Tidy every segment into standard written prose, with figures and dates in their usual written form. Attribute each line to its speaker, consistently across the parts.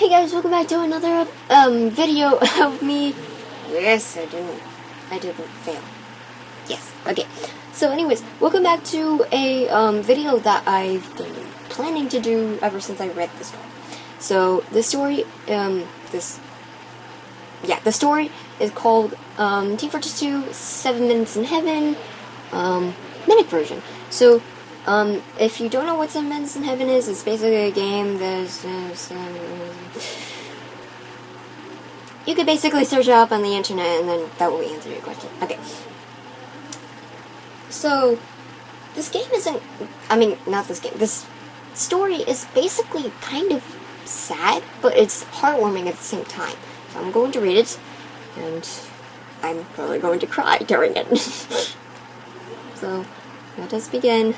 Speaker 1: Hey guys, welcome back to another video of me. Yes, I didn't fail. Yes, okay. So anyways, welcome back to a video that I've been planning to do ever since I read the story. So the story, the story is called T42 7 Minutes in Heaven, Minute version. So if you don't know what 7 Minutes in Heaven is, it's basically a game that's you could basically search it up on the internet and then that will answer your question. Okay. So this game isn't, this story is basically kind of sad, but it's heartwarming at the same time. So I'm going to read it, and I'm probably going to cry during it. So let us begin.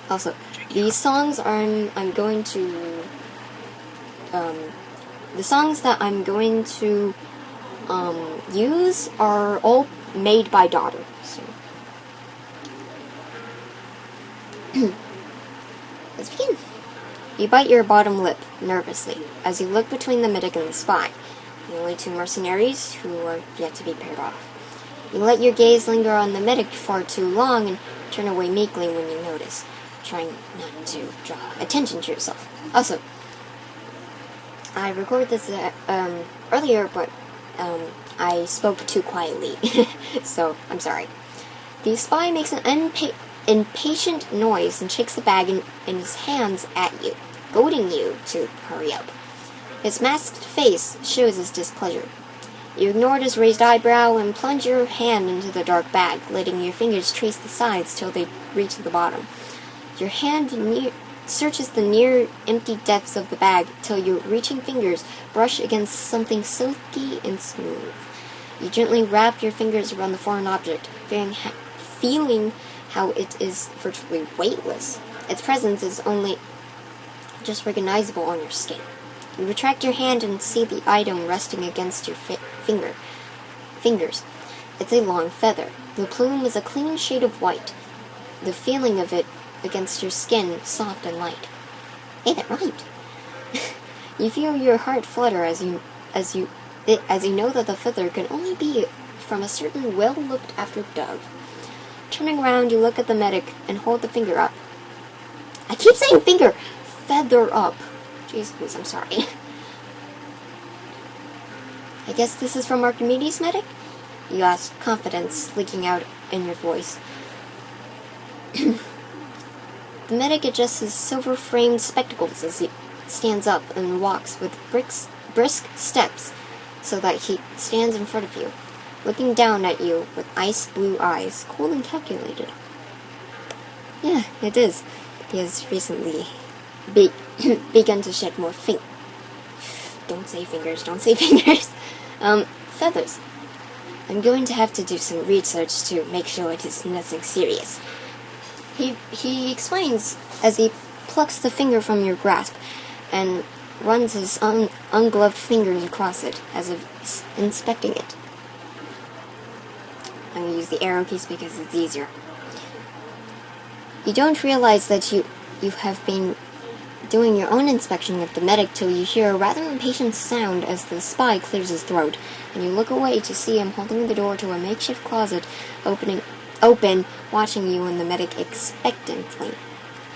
Speaker 1: Also, the songs I'm going to the songs that I'm going to use are all made by Daughter. So let's begin. You bite your bottom lip nervously as you look between the medic and the spy, the only two mercenaries who are yet to be paired off. You let your gaze linger on the medic far too long and turn away meekly when you notice, trying not to draw attention to yourself. Also, I recorded this earlier, but I spoke too quietly, so I'm sorry. The spy makes an impatient noise and shakes the bag in his hands at you, goading you to hurry up. His masked face shows his displeasure. You ignored his raised eyebrow and plunge your hand into the dark bag, letting your fingers trace the sides till they reach the bottom. Your hand searches the near empty depths of the bag till your reaching fingers brush against something silky and smooth. You gently wrap your fingers around the foreign object, feeling how it is virtually weightless. Its presence is only just recognizable on your skin. You retract your hand and see the item resting against your fingers. It's a long feather. The plume is a clean shade of white. The feeling of it against your skin, soft and light. Hey, that rhymed. You feel your heart flutter as you know that the feather can only be from a certain well-looked after dove. Turning around, you look at the medic and hold the finger up. I keep saying finger! Feather up. Jeez, please, I'm sorry. I guess this is from Archimedes, medic? You ask, confidence leaking out in your voice. The medic adjusts his silver-framed spectacles as he stands up and walks with brisk steps so that he stands in front of you, looking down at you with ice-blue eyes, cold and calculated. Yeah, it is. He has recently begun to shed more Don't say fingers. Feathers. I'm going to have to do some research to make sure it is nothing serious. He explains as he plucks the finger from your grasp and runs his ungloved fingers across it as if inspecting it. I'm going to use the arrow keys because it's easier. You don't realize that you have been doing your own inspection of the medic till you hear a rather impatient sound as the spy clears his throat, and you look away to see him holding the door to a makeshift closet open, watching you and the medic expectantly.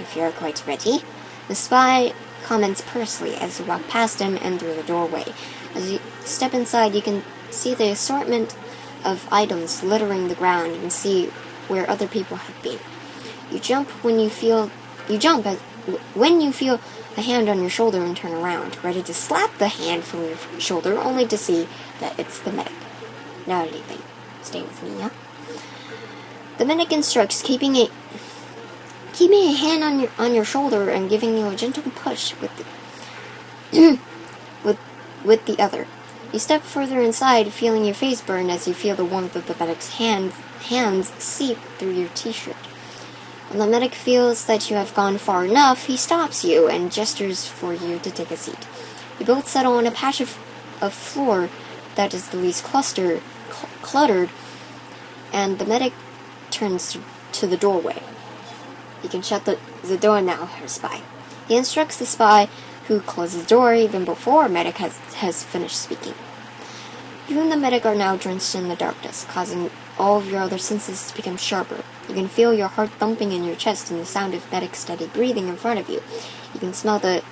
Speaker 1: If you're quite ready, the spy comments pursely as you walk past him and through the doorway. As you step inside, you can see the assortment of items littering the ground and see where other people have been. You jump when you feel a hand on your shoulder and turn around, ready to slap the hand from your shoulder, only to see that it's the medic. Not anything. Stay with me, yeah? The medic instructs, keeping a hand on your shoulder and giving you a gentle push with the other. You step further inside, feeling your face burn as you feel the warmth of the medic's hands seep through your t-shirt. When the medic feels that you have gone far enough, he stops you and gestures for you to take a seat. You both settle on a patch of floor that is the least cluttered, and the medic turns to the doorway. You can shut the door now, her spy. He instructs the spy, who closes the door even before medic has finished speaking. You and the medic are now drenched in the darkness, causing all of your other senses to become sharper. You can feel your heart thumping in your chest and the sound of medic's steady breathing in front of you. You can smell the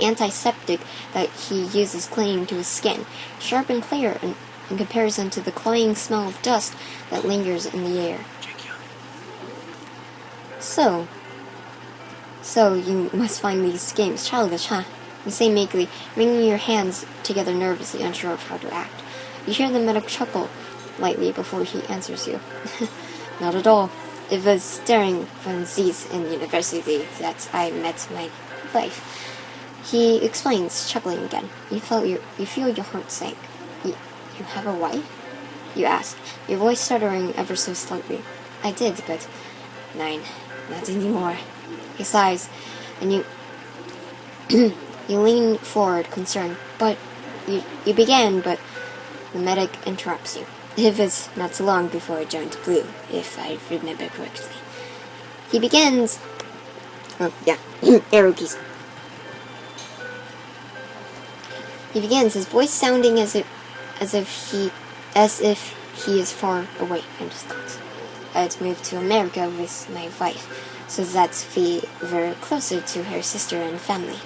Speaker 1: antiseptic that he uses clinging to his skin, sharp and clear in comparison to the cloying smell of dust that lingers in the air. So you must find these games childish, huh? You say meekly, wringing your hands together nervously, unsure of how to act. You hear the medic chuckle lightly before he answers you. Not at all. It was during Francis in university that I met my wife. He explains, chuckling again. You feel your heart sink. You have a wife? You ask, your voice stuttering ever so slightly. I did, but... Nine. Not anymore. He sighs, and you lean forward, concerned. But you began, but the medic interrupts you. It was not so long before I joined Blue, if I remember correctly. He begins. Oh yeah, arrow keys. He begins, his voice sounding as if he is far away in his thoughts. I'd moved to America with my wife, so that we were closer to her sister and family.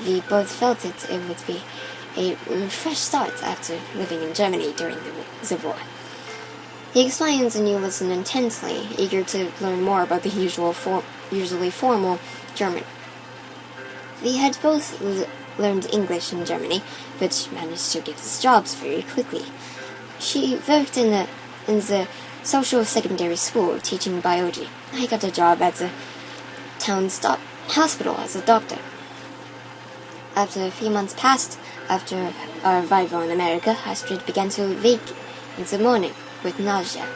Speaker 1: We both felt it would be a fresh start after living in Germany during the war. He explains, and you listen intensely, eager to learn more about the usually formal German. We had both learned English in Germany, which managed to give us jobs very quickly. She worked in the social secondary school teaching biology. I got a job at the town's hospital as a doctor. After a few months passed, after our arrival in America, Astrid began to wake in the morning with nausea.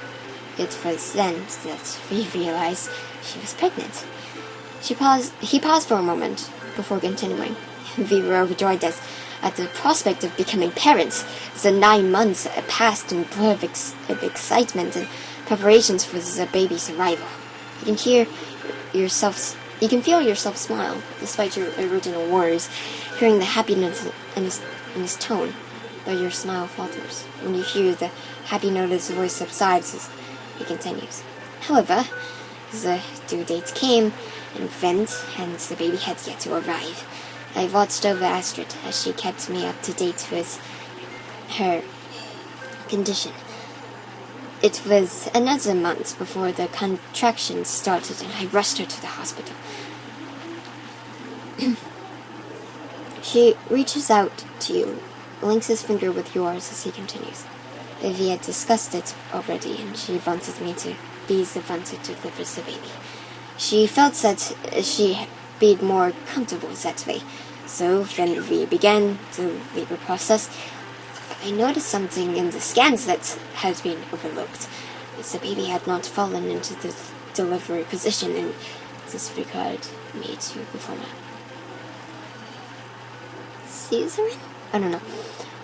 Speaker 1: It was then that we realized she was pregnant. He paused for a moment before continuing. We were overjoyed at the prospect of becoming parents. The 9 months passed in a blur of excitement and preparations for the baby's arrival. You can feel yourself smile, despite your original worries, hearing the happiness in his tone, but your smile falters. When you hear the happy note, his voice subsides, he continues. However, the due date came and went, and the baby had yet to arrive. I watched over Astrid as she kept me up to date with her condition. It was another month before the contractions started, and I rushed her to the hospital. She reaches out to you, links his finger with yours as he continues. We had discussed it already, and she wanted me to be the one to deliver the baby. She felt that she'd be more comfortable that way. So when we began the labor process, I noticed something in the scans that had been overlooked. The baby had not fallen into the delivery position, and this required me to perform a cesarean? I don't know.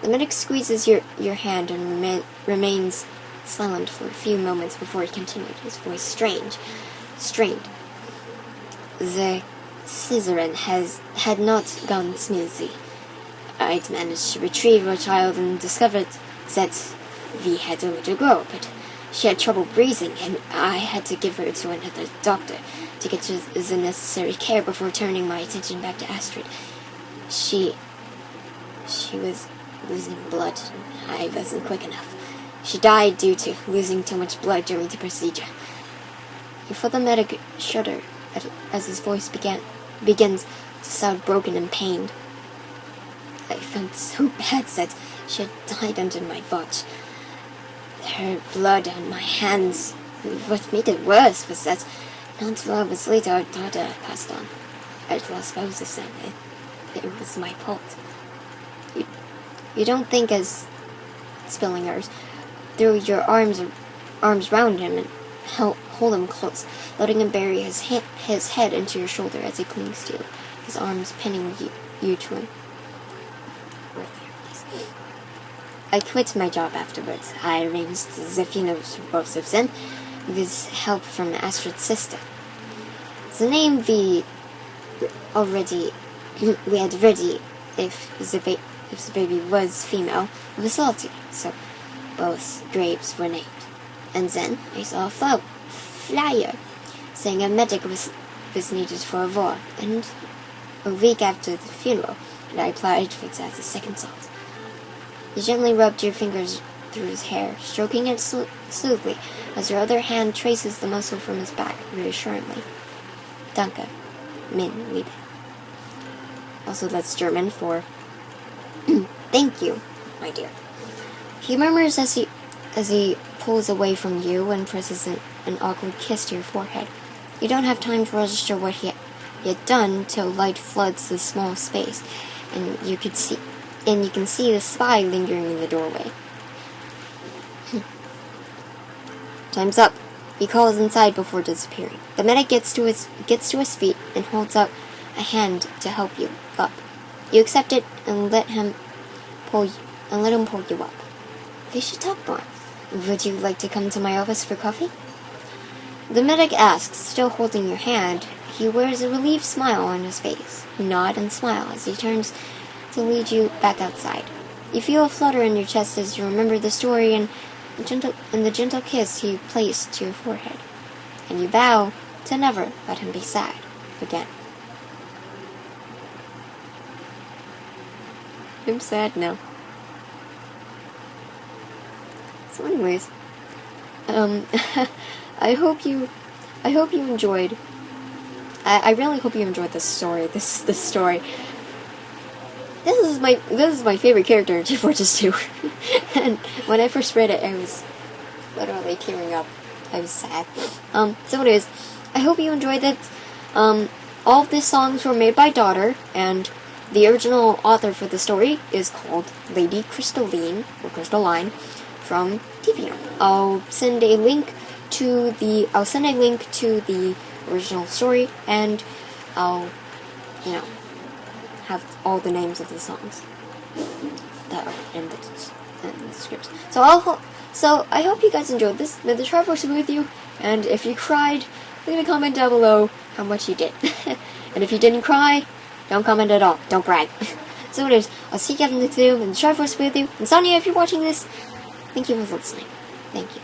Speaker 1: The medic squeezes your hand and remains silent for a few moments before he continued, his voice strained. The cesarean had not gone smoothly. I'd managed to retrieve our child and discovered that we had a little girl, but she had trouble breathing, and I had to give her to another doctor to get the necessary care before turning my attention back to Astrid. She was losing blood. I wasn't quick enough. She died due to losing too much blood during the procedure. You feel the medic shudder as his voice begins to sound broken and pained. I felt so bad that she had died under my watch. Her blood on my hands. What made it worse was that not 2 hours later our daughter passed on. I'd lost both of them. It was my fault. You don't think as spilling hers. Throw your arms round him and hold him close, letting him bury his head into your shoulder as he clings to you, his arms pinning you to him. I quit my job afterwards. I arranged the funerals for both of them with help from Astrid's sister. the name we had ready if the baby was female was salty, so both grapes were named. And then I saw a flyer saying a medic was needed for a war, and a week after the funeral, I applied for it as a second salt. You gently rubbed your fingers through his hair, stroking it smoothly as your other hand traces the muscle from his back reassuringly. Danke, min Liebe. Also, that's German for thank you, my dear. He murmurs as he pulls away from you and presses an awkward kiss to your forehead. You don't have time to register what he had done till light floods the small space, and you can see the spy lingering in the doorway. Time's up, he calls inside before disappearing. The medic gets to his feet and holds out a hand to help you up. You accept it and let him pull you up. We should talk more. Would you like to come to my office for coffee? The medic asks, still holding your hand. He wears a relieved smile on his face. You nod and smile as he turns to lead you back outside. You feel a flutter in your chest as you remember the story and the gentle kiss he placed to your forehead. And you vow to never let him be sad again. I'm sad now. So anyways, I hope you enjoyed. I really hope you enjoyed this story. This story. This is my favorite character in T-Fortress 2. And when I first read it, I was literally tearing up. I was sad. So anyways, I hope you enjoyed it. All of these songs were made by Daughter, and the original author for the story is called Lady Crystalline from Deviant. I'll send a link to the original story, and I'll have all the names of the songs that are in the scripts. So I hope you guys enjoyed this. May the Triforce be with you, and if you cried, leave a comment down below how much you did. And if you didn't cry, don't comment at all. Don't brag. So anyways, I'll see you guys in the next video, and the Triforce be with you. And Sonia, if you're watching this, thank you for listening. Thank you.